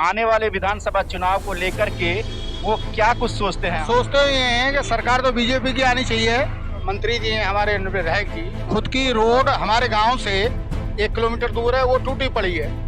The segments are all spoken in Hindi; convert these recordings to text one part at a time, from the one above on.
आने वाले विधानसभा चुनाव को लेकर के वो क्या कुछ सोचते हैं। सोचते ये हैं कि सरकार तो बीजेपी की आनी चाहिए। मंत्री जी हैं हमारे विधायक जी, खुद की रोड हमारे गांव से 1 किलोमीटर दूर है, वो टूटी पड़ी है।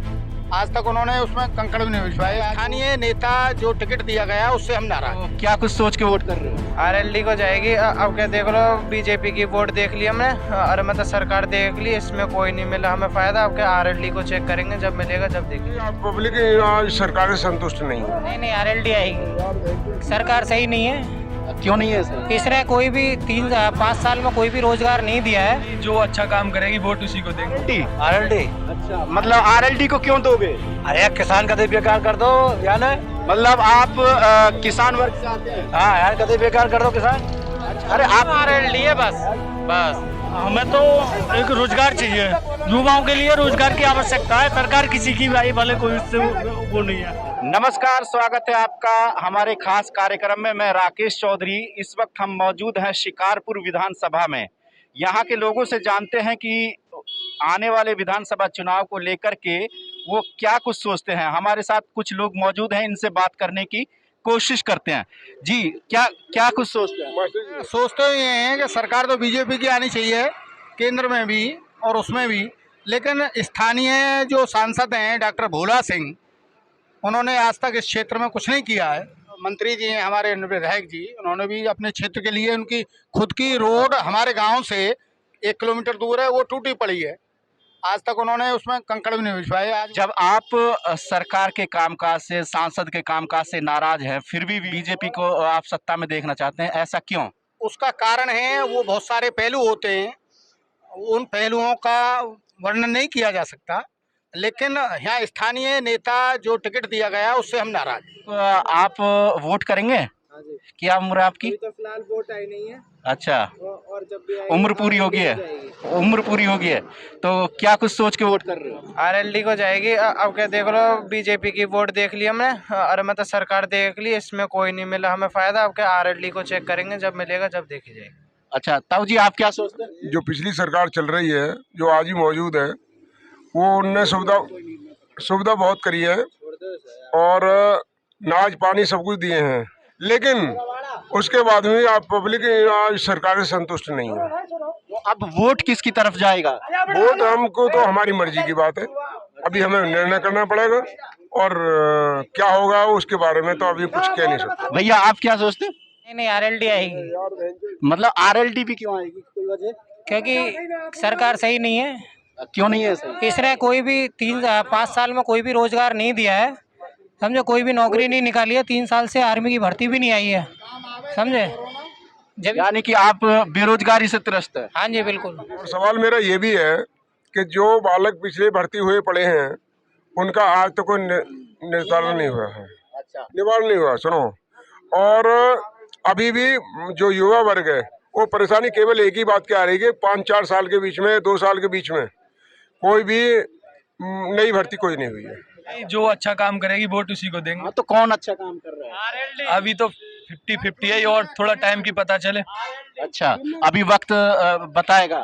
आज तक उन्होंने उसमें कंकड़ भी नहीं बिछवाया। स्थानीय नेता जो टिकट दिया गया उससे हम नाराज। तो क्या कुछ सोच के वोट कर रहे हो। आरएलडी को जाएगी। अब क्या देख लो, बीजेपी की वोट देख ली हमने और मतलब सरकार देख ली, इसमें कोई नहीं मिला हमें फायदा। अब क्या आरएलडी को चेक करेंगे, जब मिलेगा जब देखेंगे। पब्लिक आज सरकार से संतुष्ट नहीं है। नहीं आरएलडी आएगी। सरकार सही नहीं है। क्यों नहीं है सर। तीसरा कोई भी 3-5 साल में कोई भी रोजगार नहीं दिया है। जो अच्छा काम करेगी वोट उसी को देंगे। आरएलडी। अच्छा, मतलब आरएलडी को क्यों दोगे। अरे किसान का बेकार कर दो या ना, मतलब आप किसान वर्ग से आते हैं। हाँ यार कदे बेकार कर दो किसान। अरे आप आरएलडी है बस हमें तो एक रोजगार चाहिए, युवाओं के लिए रोजगार की आवश्यकता है। सरकार किसी की भाई भले कोई उससे वो नहीं है। नमस्कार, स्वागत है आपका हमारे खास कार्यक्रम में। मैं राकेश चौधरी। इस वक्त हम मौजूद हैं शिकारपुर विधानसभा में। यहाँ के लोगों से जानते हैं कि आने वाले विधानसभा चुनाव को लेकर के वो क्या कुछ सोचते हैं। हमारे साथ कुछ लोग मौजूद हैं, इनसे बात करने की कोशिश करते हैं। जी, क्या कुछ सोचते हैं। सोचते ये हैं कि सरकार तो बीजेपी की आनी चाहिए, केंद्र में भी और उसमें भी। लेकिन स्थानीय जो सांसद हैं डॉक्टर भोला सिंह, उन्होंने आज तक इस क्षेत्र में कुछ नहीं किया है। मंत्री जी हैं हमारे विधायक जी, उन्होंने भी अपने क्षेत्र के लिए, उनकी खुद की रोड हमारे गांव से 1 किलोमीटर दूर है, वो टूटी पड़ी है। आज तक उन्होंने उसमें कंकड़ भी नहीं बिछवाया। आज जब आप सरकार के कामकाज से, सांसद के कामकाज से नाराज हैं, फिर भी बीजेपी को आप सत्ता में देखना चाहते हैं, ऐसा क्यों। उसका कारण है, वो बहुत सारे पहलू होते हैं, उन पहलुओं का वर्णन नहीं किया जा सकता। लेकिन यहाँ स्थानीय नेता जो टिकट दिया गया उससे हम नाराज। तो आप वोट करेंगे। क्या उम्र है आपकी। तो फिलहाल वोट आई नहीं है। अच्छा, और जब भी उम्र पूरी होगी है। उम्र पूरी होगी है तो क्या कुछ सोच के वोट कर रहे हो। आरएलडी को जाएगी। अब क्या देख लो, बीजेपी की वोट देख ली हमने और मतलब सरकार देख ली, इसमें कोई नहीं मिला हमें फायदा। अब क्या आरएलडी को चेक करेंगे, जब मिलेगा जब देखी जाएगी। अच्छा ताऊ जी, आप क्या सोचते हैं। जो पिछली सरकार चल रही है, जो आज ही मौजूद है, वो उनने सुविधा बहुत करी है और नाज पानी सब कुछ दिए हैं। लेकिन उसके बाद भी आप पब्लिक आज सरकार से संतुष्ट नहीं है। तो अब वोट किसकी तरफ जाएगा। वोट हमको तो हमारी मर्जी की बात है, अभी हमें निर्णय करना पड़ेगा और क्या होगा उसके बारे में तो अभी कुछ कह नहीं सकते। भैया आप क्या सोचते हैं। नहीं आरएलडी आएगी। मतलब आरएलडी भी क्यों आएगी, कोई वजह। क्योंकि सरकार सही नहीं है। क्यों नहीं है सर। तीसरा कोई भी 3-5 साल में कोई भी रोजगार नहीं दिया है। समझे, कोई भी नौकरी नहीं निकाली है। 3 साल से आर्मी की भर्ती भी नहीं आई है, समझे। जब यानी कि आप बेरोजगारी से त्रस्त है। हाँ जी बिल्कुल। और सवाल मेरा ये भी है कि जो बालक पिछले भर्ती हुए पड़े हैं, उनका आज तक कोई निर्धारण नहीं हुआ है। अच्छा, निवारण नहीं हुआ। सुनो, और अभी भी जो युवा वर्ग है वो परेशानी केवल एक ही बात की आ रही है, 5-4 साल के बीच में, 2 साल के बीच में कोई भी नई भर्ती कोई नहीं हुई है। जो अच्छा काम करेगी वोट उसी को देंगे। हाँ, तो कौन अच्छा काम कर रहा है। अभी तो 50-50 है और थोड़ा टाइम की पता चले। अच्छा, अभी वक्त बताएगा।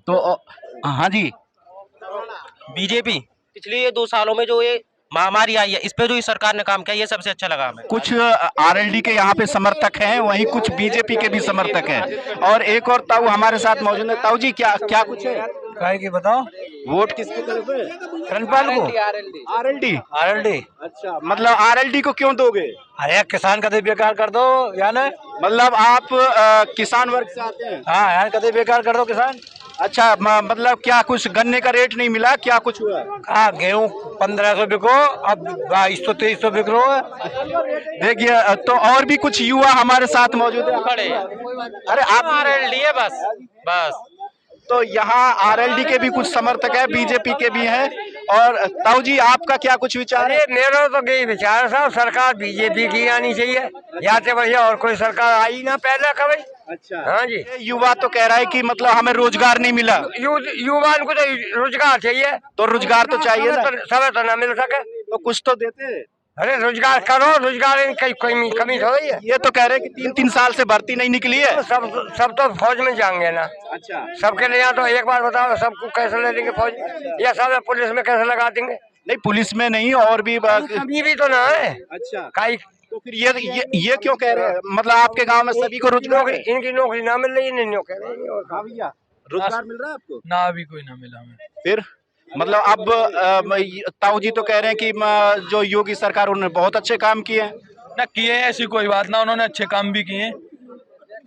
तो हाँ जी, बीजेपी पिछले ये 2 सालों में जो ये महामारी आई है, इस पे जो इस सरकार ने काम किया, ये सबसे अच्छा लगा हमें। कुछ आरएलडी के यहाँ पे समर्थक हैं, वहीं कुछ बीजेपी के भी समर्थक हैं। और एक और ताऊ हमारे साथ मौजूद है। ताऊ जी क्या कुछ है। काय की बताओ, वोट किसकी तरफ है। करणपाल को। आरएलडी। आरएलडी। अच्छा, मतलब आरएलडी को क्यों दोगे। अरे किसान का बेकार कर दो या ना, मतलब आप किसान वर्ग से आते हैं। हाँ यार कदे बेकार कर दो किसान। अच्छा, मतलब क्या कुछ गन्ने का रेट नहीं मिला, क्या कुछ हुआ। हाँ, गेहूँ 1500 बिको, अब 2200-2300 बिक रहा है। देखिए, तो और भी कुछ युवा हमारे साथ मौजूद है। अरे आप आरएलडी है बस। तो यहाँ आरएलडी के भी कुछ समर्थक है, बीजेपी के भी हैं। और ताऊ जी आपका क्या कुछ विचार है। मेरा तो यही विचार साहब, सरकार बीजेपी की आनी चाहिए, या तो भैया और कोई सरकार आई ना पहले कभी। अच्छा, हाँ जी। युवा तो कह रहा है कि मतलब हमें रोजगार नहीं मिला। युवा को तो रोजगार चाहिए। तो रोजगार तो चाहिए ना। समय तो ना मिल सके तो कुछ तो देते हैं। अरे रोजगार करो, रोजगार कहीं कमी थोड़ी है। ये तो कह रहे हैं कि 3-3 साल से भर्ती नहीं निकली है। सब तो फौज में जाएंगे ना। अच्छा, सबके लिए यहाँ तो एक बार बताओ, सबको कैसे ले लेंगे फौज, या सब पुलिस में कैसे लगा देंगे। नहीं, पुलिस में नहीं और भी कभी भी तो ना है। अच्छा, काई तो फिर ये क्यों कह रहे हैं? मतलब आपके गांव में सभी को रोजगार है? इनकी नौकरी ना मिल रही है, नहीं कह रहे हैं। और हाँ भैया, रोजगार मिल रहा है आपको? ना अभी कोई ना मिला हमें। फिर मतलब अब ताऊ जी तो कह रहे हैं कि जो योगी सरकार उन्होंने बहुत अच्छे काम किए हैं। ना किए हैं, ऐसी कोई बात ना, उन्होंने अच्छे काम भी किए हैं,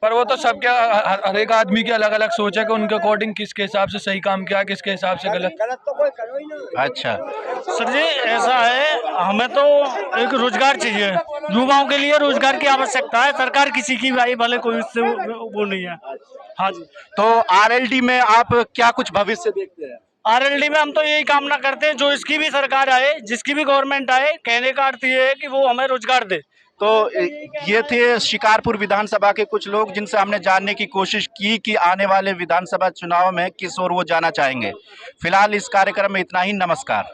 पर वो तो सबके हर एक आदमी की अलग अलग सोच है कि उनके अकॉर्डिंग किसके हिसाब से सही काम किया, किसके हिसाब से गलत। गलत तो कोई करो ही ना। अच्छा, सर जी ऐसा है, हमें तो एक रोजगार चाहिए, युवाओं के लिए रोजगार की आवश्यकता है। सरकार किसी की भाई भले कोई उससे वो नहीं है। हाँ जी, तो आरएलडी में आप क्या कुछ भविष्य देखते हैं? आरएलडी में हम तो यही कामना करते हैं, जो इसकी भी सरकार आए, जिसकी भी गवर्नमेंट आए, कहने का अर्थ ये है कि वो हमें रोजगार दे। तो ये थे शिकारपुर विधानसभा के कुछ लोग जिनसे हमने जानने की कोशिश की कि आने वाले विधानसभा चुनाव में किस ओर वो जाना चाहेंगे। फिलहाल इस कार्यक्रम में इतना ही। नमस्कार।